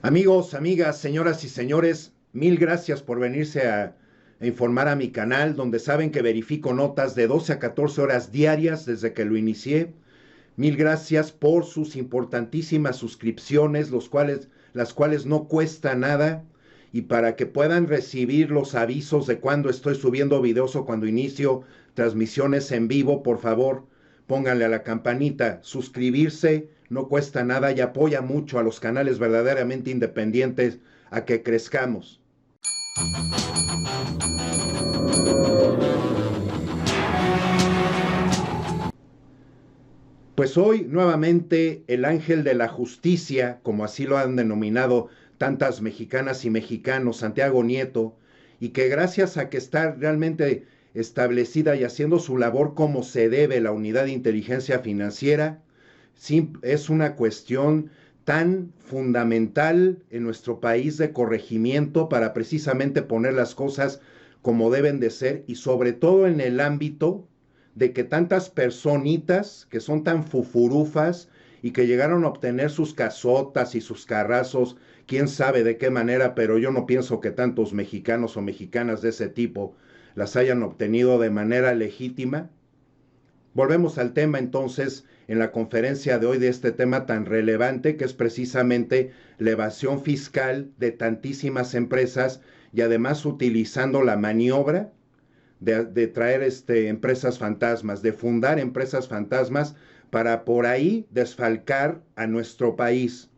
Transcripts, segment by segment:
Amigos, amigas, señoras y señores, mil gracias por venirse a informar a mi canal, donde saben que verifico notas de 12 a 14 horas diarias desde que lo inicié. Mil gracias por sus importantísimas suscripciones, las cuales no cuesta nada, y para que puedan recibir los avisos de cuando estoy subiendo videos o cuando inicio transmisiones en vivo, por favor, pónganle a la campanita, suscribirse, no cuesta nada y apoya mucho a los canales verdaderamente independientes a que crezcamos. Pues hoy nuevamente el ángel de la justicia, como así lo han denominado tantas mexicanas y mexicanos, Santiago Nieto, y que gracias a que está realmente establecida y haciendo su labor como se debe la unidad de inteligencia financiera, es una cuestión tan fundamental en nuestro país de corregimiento para precisamente poner las cosas como deben de ser y sobre todo en el ámbito de que tantas personitas que son tan fufurufas y que llegaron a obtener sus casotas y sus carrazos, quién sabe de qué manera, pero yo no pienso que tantos mexicanos o mexicanas de ese tipo las hayan obtenido de manera legítima. Volvemos al tema entonces en la conferencia de hoy de este tema tan relevante que es precisamente la evasión fiscal de tantísimas empresas y además utilizando la maniobra de traer empresas fantasmas, de fundar empresas fantasmas para por ahí desfalcar a nuestro país,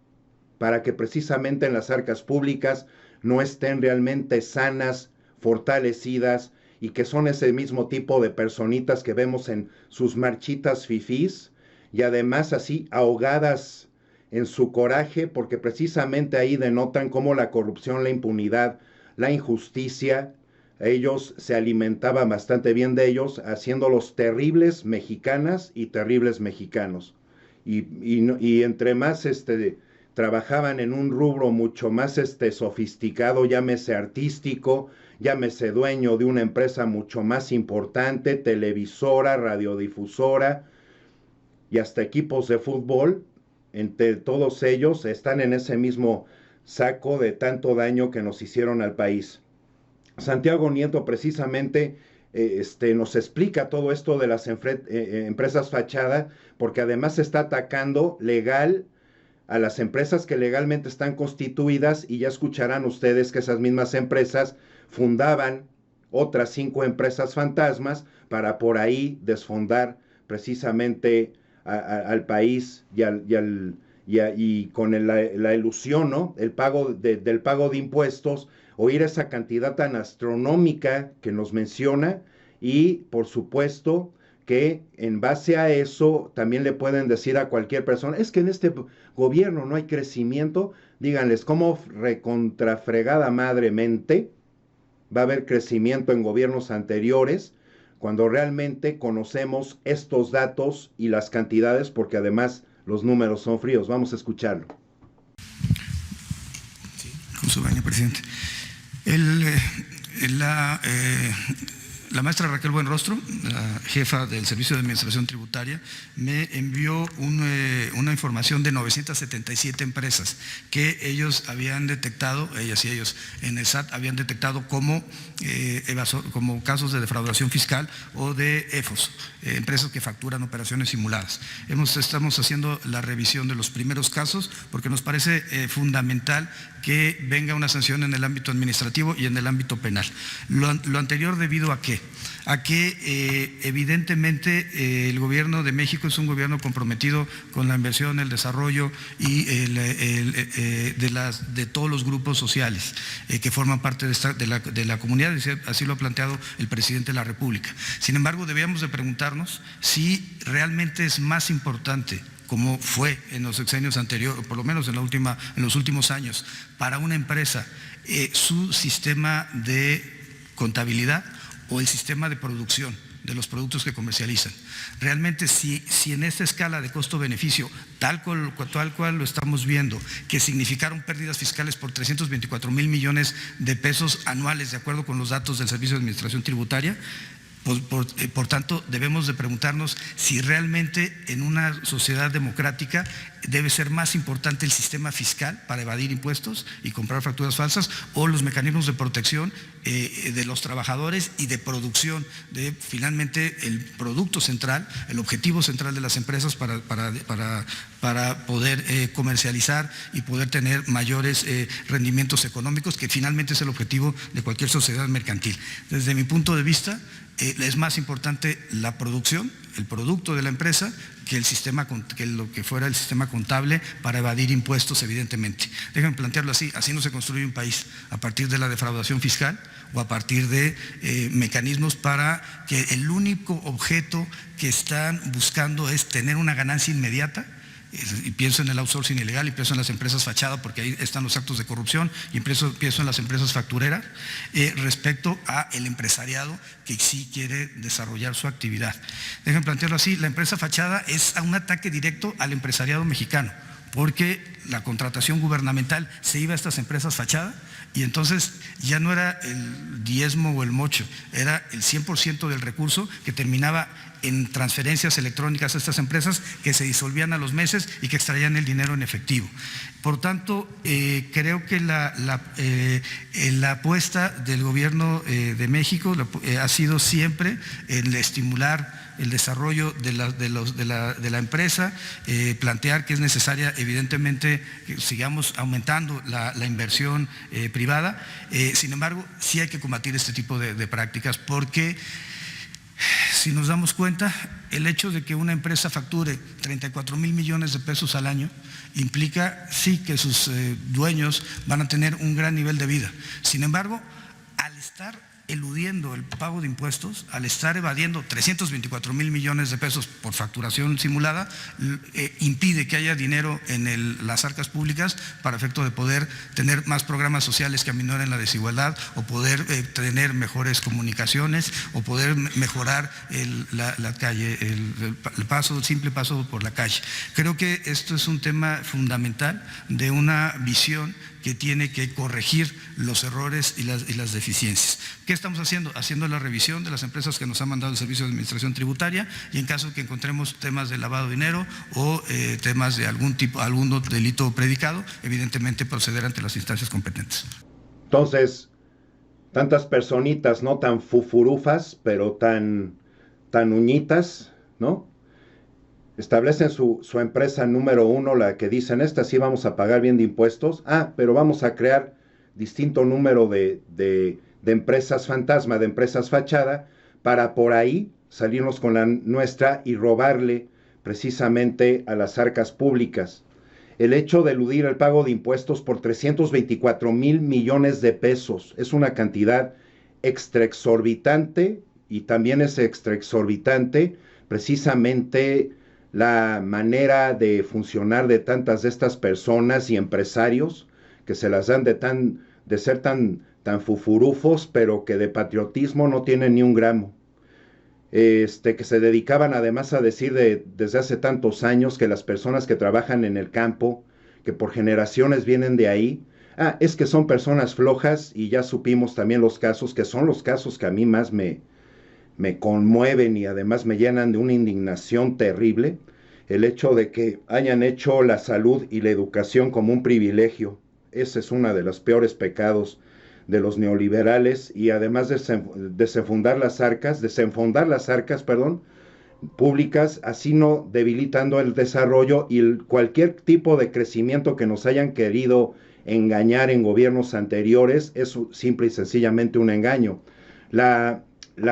para que precisamente en las arcas públicas no estén realmente sanas, fortalecidas, y que son ese mismo tipo de personitas que vemos en sus marchitas fifís, y además así ahogadas en su coraje, porque precisamente ahí denotan cómo la corrupción, la impunidad, la injusticia, ellos se alimentaban bastante bien de ellos, haciéndolos terribles mexicanas y terribles mexicanos. Y entre más trabajaban en un rubro mucho más sofisticado, llámese artístico, llámese dueño de una empresa mucho más importante, televisora, radiodifusora y hasta equipos de fútbol, entre todos ellos están en ese mismo saco de tanto daño que nos hicieron al país. Santiago Nieto precisamente nos explica todo esto de las empresas fachada, porque además está atacando legal a las empresas que legalmente están constituidas, y ya escucharán ustedes que esas mismas empresas fundaban otras 5 empresas fantasmas para por ahí desfondar precisamente al país y con la ilusión, ¿no? El pago del pago de impuestos, oír esa cantidad tan astronómica que nos menciona, y por supuesto que en base a eso también le pueden decir a cualquier persona, es que en este gobierno no hay crecimiento. Díganles cómo recontrafregada madremente va a haber crecimiento en gobiernos anteriores, cuando realmente conocemos estos datos y las cantidades, porque además los números son fríos. Vamos a escucharlo. Sí, con su baño, presidente. La maestra Raquel Buenrostro, la jefa del Servicio de Administración Tributaria, me envió una información de 977 empresas que ellos habían detectado, ellas y ellos en el SAT habían detectado como casos de defraudación fiscal o de EFOS, empresas que facturan operaciones simuladas. Estamos haciendo la revisión de los primeros casos porque nos parece fundamental que venga una sanción en el ámbito administrativo y en el ámbito penal. Lo anterior debido a qué? A que evidentemente el gobierno de México es un gobierno comprometido con la inversión, el desarrollo y de todos los grupos sociales que forman parte de la comunidad, así lo ha planteado el presidente de la República. Sin embargo, debíamos de preguntarnos si realmente es más importante, como fue en los sexenios anteriores, por lo menos en los últimos años, para una empresa su sistema de contabilidad o el sistema de producción de los productos que comercializan. Realmente si en esta escala de costo-beneficio, tal cual lo estamos viendo, que significaron pérdidas fiscales por 324,000 millones de pesos anuales, de acuerdo con los datos del Servicio de Administración Tributaria, Por tanto, debemos de preguntarnos si realmente en una sociedad democrática debe ser más importante el sistema fiscal para evadir impuestos y comprar facturas falsas, o los mecanismos de protección de los trabajadores y de producción de finalmente el producto central, el objetivo central de las empresas para poder comercializar y poder tener mayores rendimientos económicos, que finalmente es el objetivo de cualquier sociedad mercantil. Desde mi punto de vista, es más importante la producción, el producto de la empresa, que lo que fuera el sistema contable para evadir impuestos, evidentemente. Déjenme plantearlo así: así no se construye un país, a partir de la defraudación fiscal o a partir de mecanismos para que el único objeto que están buscando es tener una ganancia inmediata. Y pienso en el outsourcing ilegal, y pienso en las empresas fachada, porque ahí están los actos de corrupción, y pienso en las empresas factureras, respecto a el empresariado que sí quiere desarrollar su actividad. Déjenme plantearlo así: la empresa fachada es un ataque directo al empresariado mexicano, porque la contratación gubernamental se iba a estas empresas fachada, y entonces ya no era el diezmo o el mocho, era el 100% del recurso que terminaba en transferencias electrónicas a estas empresas, que se disolvían a los meses y que extraían el dinero en efectivo. Por tanto, creo que la apuesta del gobierno de México ha sido siempre el estimular el desarrollo de la empresa, plantear que es necesaria, evidentemente, que sigamos aumentando la inversión privada. Sin embargo, sí hay que combatir este tipo de prácticas, porque si nos damos cuenta, el hecho de que una empresa facture 34,000 millones de pesos al año implica, sí, que sus dueños van a tener un gran nivel de vida. Sin embargo, al estar eludiendo el pago de impuestos, al estar evadiendo 324,000 millones de pesos por facturación simulada, impide que haya dinero en las arcas públicas para efecto de poder tener más programas sociales que aminoren la desigualdad, o poder tener mejores comunicaciones, o poder mejorar la calle, el simple paso por la calle. Creo que esto es un tema fundamental de una visión que tiene que corregir los errores y las deficiencias. ¿Qué estamos haciendo? Haciendo la revisión de las empresas que nos ha mandado el Servicio de Administración Tributaria, y en caso que encontremos temas de lavado de dinero o temas de algún delito predicado, evidentemente proceder ante las instancias competentes. Entonces, tantas personitas no tan fufurufas, pero tan uñitas, ¿no? Establecen su empresa número 1, la que dicen: esta sí vamos a pagar bien de impuestos, pero vamos a crear distinto número de empresas fantasma, de empresas fachada, para por ahí salirnos con la nuestra y robarle precisamente a las arcas públicas. El hecho de eludir el pago de impuestos por 324,000 millones de pesos es una cantidad extraexorbitante, y también es extraexorbitante precisamente la manera de funcionar de tantas de estas personas y empresarios que se las dan de ser tan fufurufos, pero que de patriotismo no tienen ni un gramo. Que se dedicaban además a decir desde hace tantos años que las personas que trabajan en el campo, que por generaciones vienen de ahí, es que son personas flojas, y ya supimos también los casos, que son los casos que a mí más me conmueven y además me llenan de una indignación terrible: el hecho de que hayan hecho la salud y la educación como un privilegio. Ese es uno de los peores pecados de los neoliberales, y además desenfundar las arcas públicas, así no debilitando el desarrollo y cualquier tipo de crecimiento que nos hayan querido engañar en gobiernos anteriores. Es simple y sencillamente un engaño. La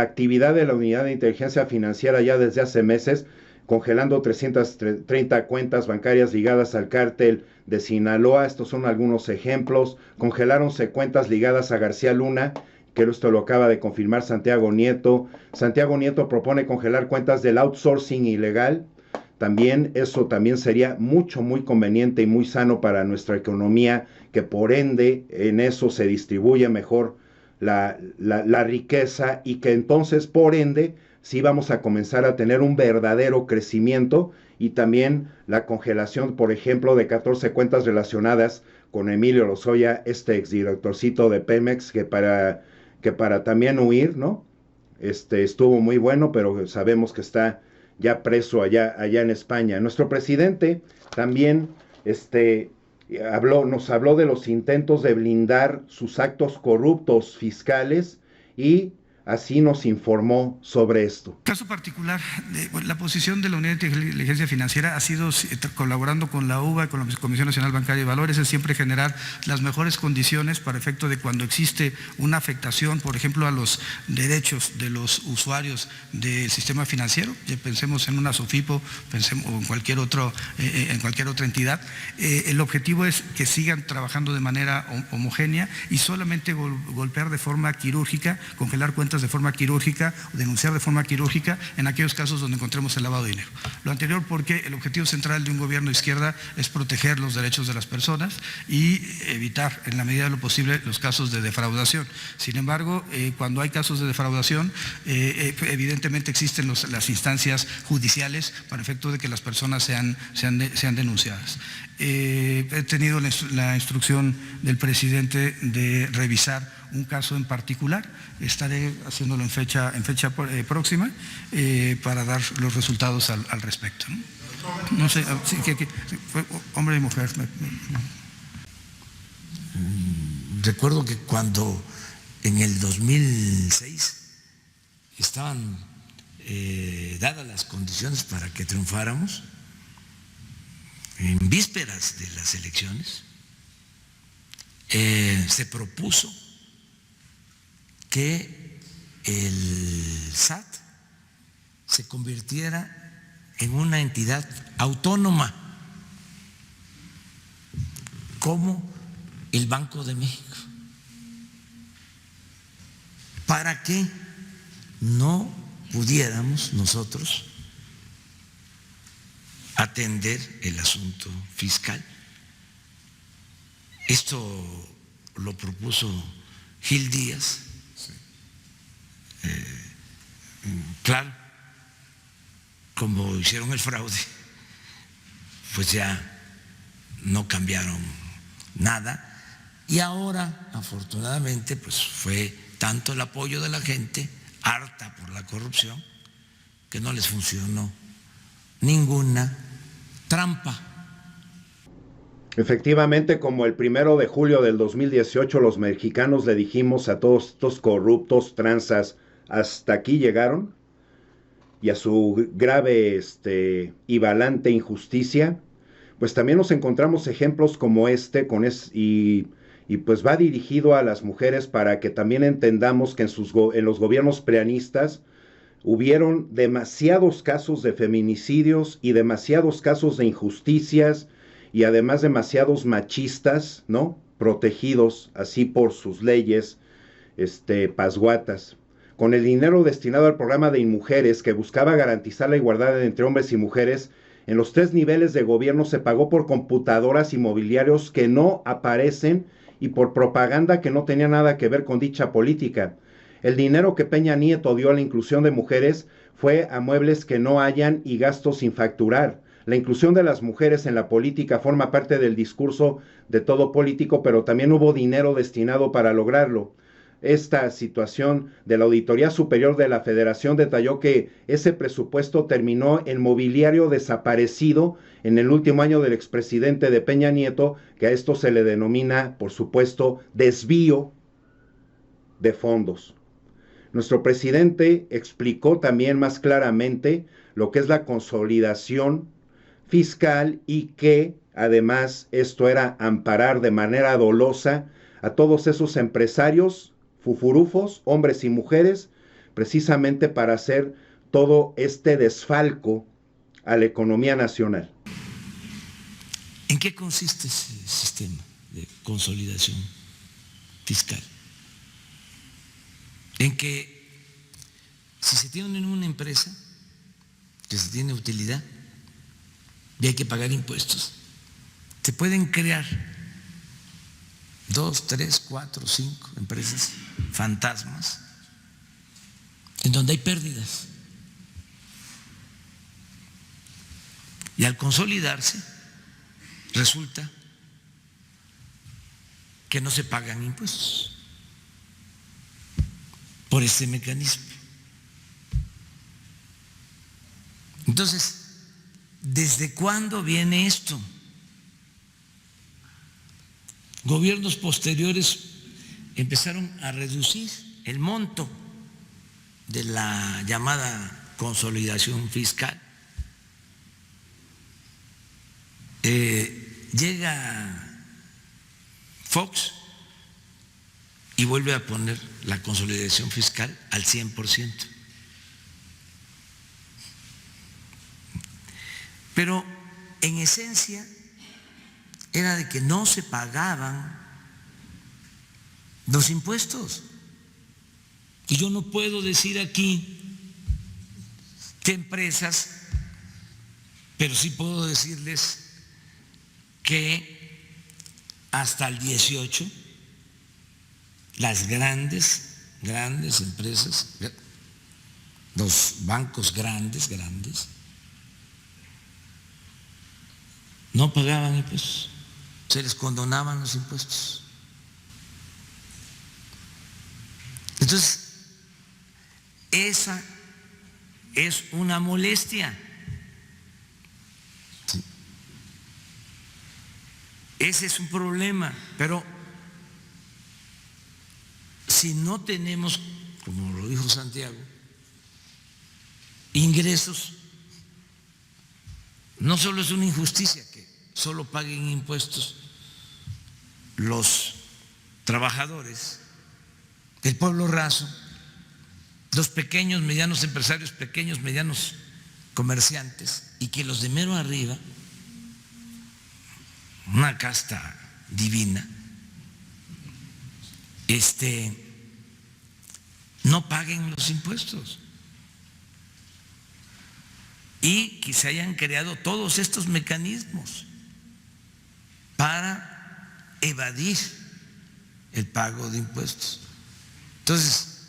actividad de la Unidad de Inteligencia Financiera ya desde hace meses, congelando 330 cuentas bancarias ligadas al cártel de Sinaloa. Estos son algunos ejemplos. Congelaronse cuentas ligadas a García Luna, que esto lo acaba de confirmar Santiago Nieto. Santiago Nieto propone congelar cuentas del outsourcing ilegal. Eso también sería muy conveniente y muy sano para nuestra economía, que por ende en eso se distribuye mejor la riqueza, y que entonces por ende sí vamos a comenzar a tener un verdadero crecimiento. Y también la congelación, por ejemplo, de 14 cuentas relacionadas con Emilio Lozoya, exdirectorcito de Pemex, que para también huir, ¿no?, estuvo muy bueno, pero sabemos que está ya preso allá en España. Nuestro presidente también nos habló de los intentos de blindar sus actos corruptos fiscales y así nos informó sobre esto. Caso particular, la posición de la Unidad de Inteligencia Financiera ha sido, colaborando con la UBA, con la Comisión Nacional Bancaria de Valores, es siempre generar las mejores condiciones para efecto de cuando existe una afectación, por ejemplo, a los derechos de los usuarios del sistema financiero, ya pensemos en una SOFIPO, pensemos en cualquier otra entidad. El objetivo es que sigan trabajando de manera homogénea y solamente golpear de forma quirúrgica, congelar cuentas de forma quirúrgica, denunciar de forma quirúrgica en aquellos casos donde encontremos el lavado de dinero. Lo anterior porque el objetivo central de un gobierno de izquierda es proteger los derechos de las personas y evitar en la medida de lo posible los casos de defraudación. Sin embargo, cuando hay casos de defraudación, evidentemente existen las instancias judiciales para efecto de que las personas sean denunciadas. He tenido la instrucción del presidente de revisar un caso en particular, estaré haciéndolo en fecha próxima para dar los resultados al respecto. No sé, hombre y mujer. Recuerdo que cuando en el 2006 estaban dadas las condiciones para que triunfáramos, en vísperas de las elecciones, se propuso que el SAT se convirtiera en una entidad autónoma, como el Banco de México, para que no pudiéramos nosotros atender el asunto fiscal. Esto lo propuso Gil Díaz. Claro, como hicieron el fraude, pues ya no cambiaron nada y ahora, afortunadamente, pues fue tanto el apoyo de la gente, harta por la corrupción, que no les funcionó ninguna trampa. Efectivamente, como el 1 de julio del 2018 los mexicanos le dijimos a todos estos corruptos tranzas, hasta aquí llegaron, y a su grave y valante injusticia, pues también nos encontramos ejemplos como y pues va dirigido a las mujeres para que también entendamos que en los gobiernos preanistas hubieron demasiados casos de feminicidios y demasiados casos de injusticias y además demasiados machistas, ¿no? Protegidos así por sus leyes, pasguatas. Con el dinero destinado al programa de InMujeres, que buscaba garantizar la igualdad entre hombres y mujeres, en los 3 niveles de gobierno se pagó por computadoras y mobiliarios que no aparecen y por propaganda que no tenía nada que ver con dicha política. El dinero que Peña Nieto dio a la inclusión de mujeres fue a muebles que no hayan y gastos sin facturar. La inclusión de las mujeres en la política forma parte del discurso de todo político, pero también hubo dinero destinado para lograrlo. Esta situación de la Auditoría Superior de la Federación detalló que ese presupuesto terminó en mobiliario desaparecido en el último año del expresidente de Peña Nieto, que a esto se le denomina, por supuesto, desvío de fondos. Nuestro presidente explicó también más claramente lo que es la consolidación fiscal y que además esto era amparar de manera dolosa a todos esos empresarios fufurufos, hombres y mujeres, precisamente para hacer todo este desfalco a la economía nacional. ¿En qué consiste ese sistema de consolidación fiscal? En que si se tiene una empresa que se tiene utilidad y hay que pagar impuestos, se pueden crear 2, 3, 4, 5 empresas fantasmas en donde hay pérdidas. Y al consolidarse, resulta que no se pagan impuestos por este mecanismo. Entonces, ¿desde cuándo viene esto? Gobiernos posteriores empezaron a reducir el monto de la llamada consolidación fiscal. Llega Fox y vuelve a poner la consolidación fiscal al 100%. Pero en esencia era de que no se pagaban los impuestos. Y yo no puedo decir aquí qué empresas, pero sí puedo decirles que hasta el 18 las grandes empresas, los bancos grandes, no pagaban impuestos, se les condonaban los impuestos. Entonces, esa es una molestia. ¿Sí? Ese es un problema, pero si no tenemos, como lo dijo Santiago, ingresos, no solo es una injusticia que solo paguen impuestos los trabajadores del pueblo raso, los pequeños, medianos empresarios, pequeños, medianos comerciantes, y que los de mero arriba, una casta divina, no paguen los impuestos. Y que se hayan creado todos estos mecanismos para evadir el pago de impuestos. Entonces,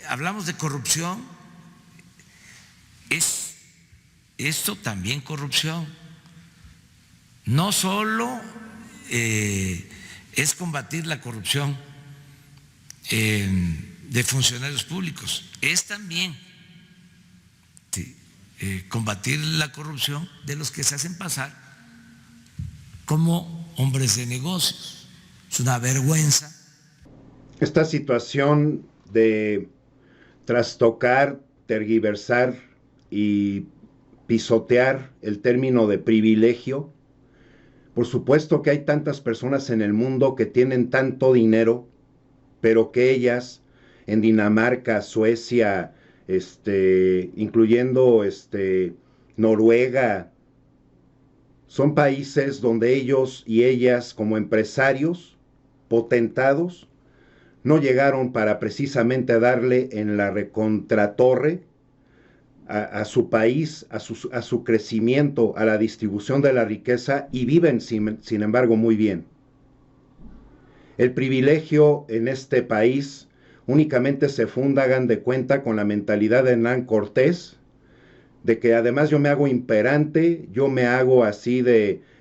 hablamos de corrupción, es esto también corrupción. No solo es combatir la corrupción de funcionarios públicos, es también combatir la corrupción de los que se hacen pasar como hombres de negocios. Es una vergüenza. Esta situación de trastocar, tergiversar y pisotear el término de privilegio. Por supuesto que hay tantas personas en el mundo que tienen tanto dinero, pero que ellas en Dinamarca, Suecia, incluyendo Noruega, son países donde ellos y ellas como empresarios potentados no llegaron para precisamente darle en la recontratorre a su país, a su crecimiento, a la distribución de la riqueza, y viven sin embargo muy bien. El privilegio en este país únicamente se funda, hagan de cuenta, con la mentalidad de Hernán Cortés, de que además yo me hago imperante, yo me hago así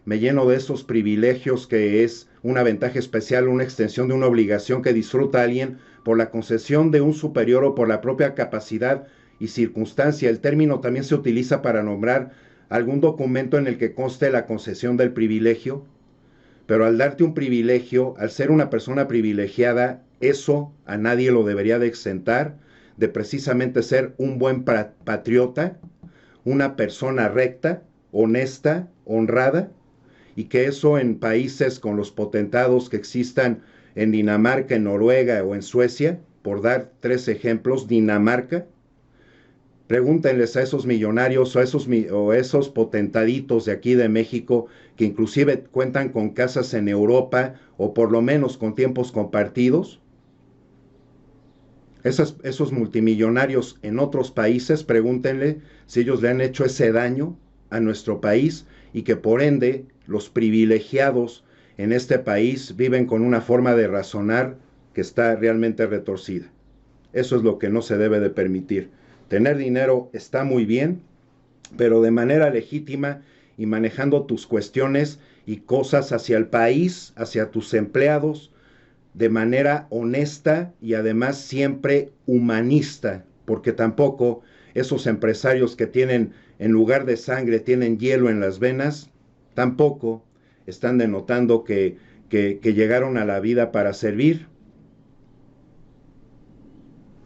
me lleno de esos privilegios que es una ventaja especial, una extensión de una obligación que disfruta alguien por la concesión de un superior o por la propia capacidad y circunstancia. El término también se utiliza para nombrar algún documento en el que conste la concesión del privilegio, pero al darte un privilegio, al ser una persona privilegiada, eso a nadie lo debería de exentar de precisamente ser un buen patriota, una persona recta, honesta, honrada, y que eso en países con los potentados que existan en Dinamarca, en Noruega o en Suecia, por dar 3 ejemplos, Dinamarca, pregúntenles a esos millonarios o esos potentaditos de aquí de México que inclusive cuentan con casas en Europa o por lo menos con tiempos compartidos. Esos multimillonarios en otros países, pregúntenle si ellos le han hecho ese daño a nuestro país y que por ende los privilegiados en este país viven con una forma de razonar que está realmente retorcida. Eso es lo que no se debe de permitir. Tener dinero está muy bien, pero de manera legítima y manejando tus cuestiones y cosas hacia el país, hacia tus empleados, de manera honesta y además siempre humanista, porque tampoco esos empresarios que tienen, en lugar de sangre, tienen hielo en las venas, tampoco están denotando que llegaron a la vida para servir.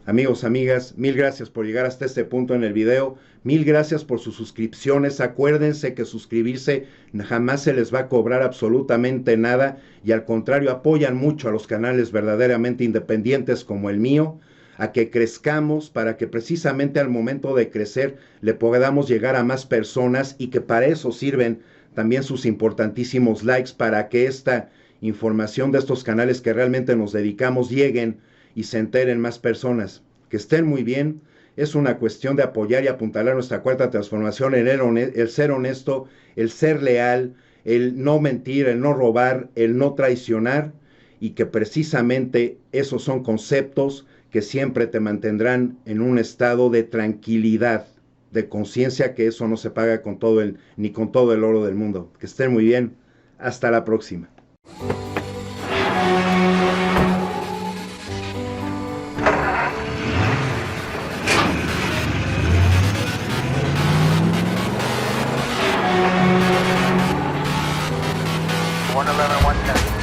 Amigos, amigas, mil gracias por llegar hasta este punto en el video. Mil gracias por sus suscripciones. Acuérdense que suscribirse jamás se les va a cobrar absolutamente nada, y al contrario, apoyan mucho a los canales verdaderamente independientes como el mío, a que crezcamos, para que precisamente al momento de crecer le podamos llegar a más personas, y que para eso sirven también sus importantísimos likes, para que esta información de estos canales que realmente nos dedicamos lleguen y se enteren más personas. Que estén muy bien. Es una cuestión de apoyar y apuntalar nuestra cuarta transformación, el ser honesto, el ser leal, el no mentir, el no robar, el no traicionar, y que precisamente esos son conceptos que siempre te mantendrán en un estado de tranquilidad, de conciencia, que eso no se paga con ni con todo el oro del mundo. Que estén muy bien. Hasta la próxima. One 11, 110.